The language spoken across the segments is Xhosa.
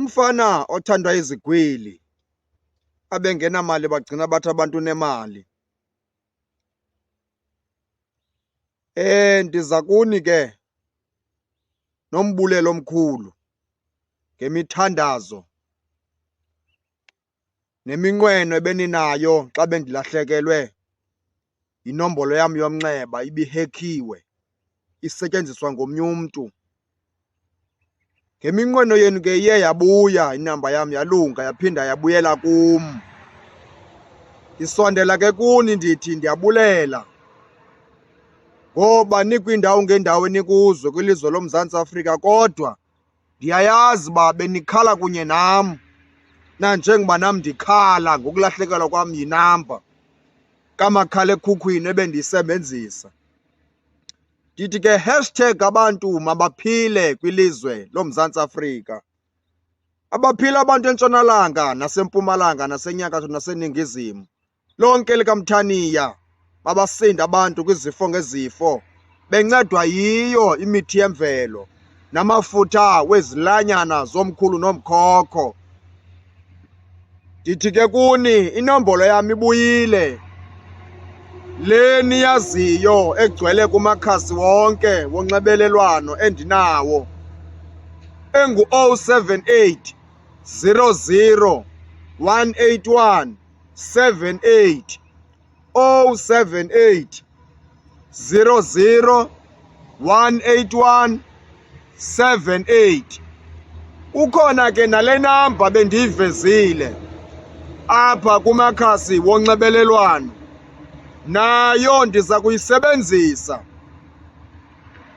Umfana othandwa izigwili abengenamali bagcina bathi abantu nemali. Ndiza kuni ke nombulelo omkhulu ngemithandazo neminqweno ebeninayo xa bendilahlekelwe yinombolo yam yomnxeba ibihekhiwe isetyenziswa ngomnye umntu. Ngeminqweno yenu ke iye yabuya inamba yam yalunga yaphinda yabuyela kum. Ndisondela ke kuni ndithi ndiyabulela ngoba nikwiindawo ngeendawo enikuzo kwilizwe loMzantsi Afrika, kodwa ndiyayazi uba benikhala kunye nam nanjengoba nam ndikhala ngokulahlekelwa kwam yinamba kamakhalekhukhwini ebendiyisebenzisa. Ndithi ke hashtag abantu mabaphile kwilizwe loMzantsi Afrika. Abaphila abantu entshonalanga nasempumalanga nasenyakatho naseningizimu lonke likamthaniya babasinda abantu kwizifo ngezifo bencedwa yiyo imithi yemvelo namafutha wezilwanyana zomkhulu nomkhokho. Ndithi ke kuni inombolo yam ibuyile, le niyaziyo egcwele kumakhasi wonke wonxibelelwano endinawo engu-078 00 181 78 078 00 181 78. Ukhona ke nale namba bendiyivezile apha kumakhasi wonxibelelwano, nayo ndiza kuyisebenzisa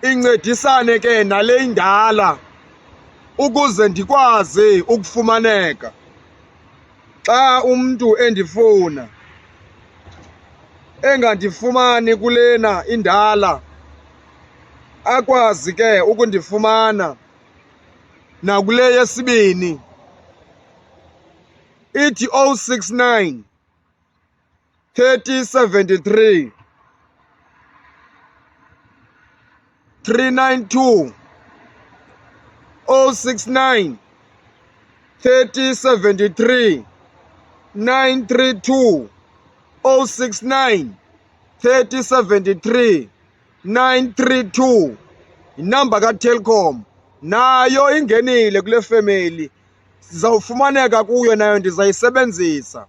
incedisane ke nale indala ukuze ndikwazi ukufumaneka xa umntu endifuna engandifumani kulena indala, akwazi ke ukundifumana nakule yesibini ithi 069 3073 392 069 3073 932 069 3073 932. Inamba kaTelkom nayo ingenile kule family, sizawufumaneka kuyo nayo ndizayisebenzisa.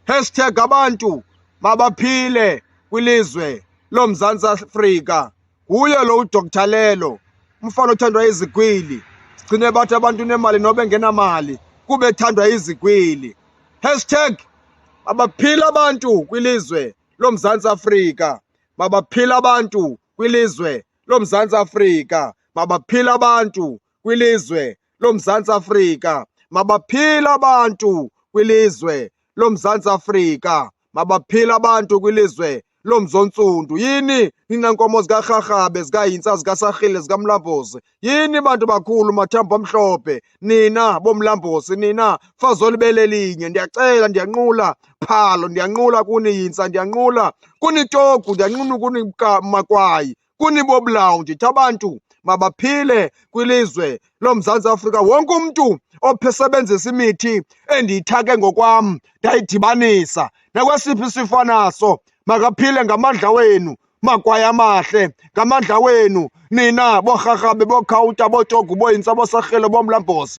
Hashtag abantu mabaphile kwilizwe loMzantsi Afrika. Nguye lo uDr LELO, umfana othandwa izigwili, sigcine bathi abantu nemali noba engenamali kube ethandwa izigwili. Hashtag mabaphile abantu kwilizwe loMzantsi Afrika. Mabaphile abantu kwilizwe loMzantsi Afrika. Mabaphile abantu kwilizwe loMzantsi Afrika. Mabaphile abantu kwilizwe loMzantsi Afrika. Mabaphile abantu kwilizwe loMzontsundu. Yini nina nkomo zikaRharhabe, zikahintsa, zikaSarhile, zikamlambozi? Yini bantu bakhulu, mathambo amhlophe, nina bomlambozi, nina fazolibele linye? Ndiyacela, ndiyanqula phalo, ndiyanqula kuni Hintsa, ndiyanqula kuni Togu, ndiyanqula kuni Makwayi, kuni Bobulawu. Ndithi abantu mabaphile kwilizwe loMzantsi Afrika. Wonke umntu osebenzisa imithi endiyithake ngokwam ndayidibanisa nakwesiphi isifo naso makaphile ngamandla wenu, Makwayi amahle, ngamandla wenu nina boRharhabe, boKhawuta, boTogu, boHintsa, boSarhile, bomlambozi.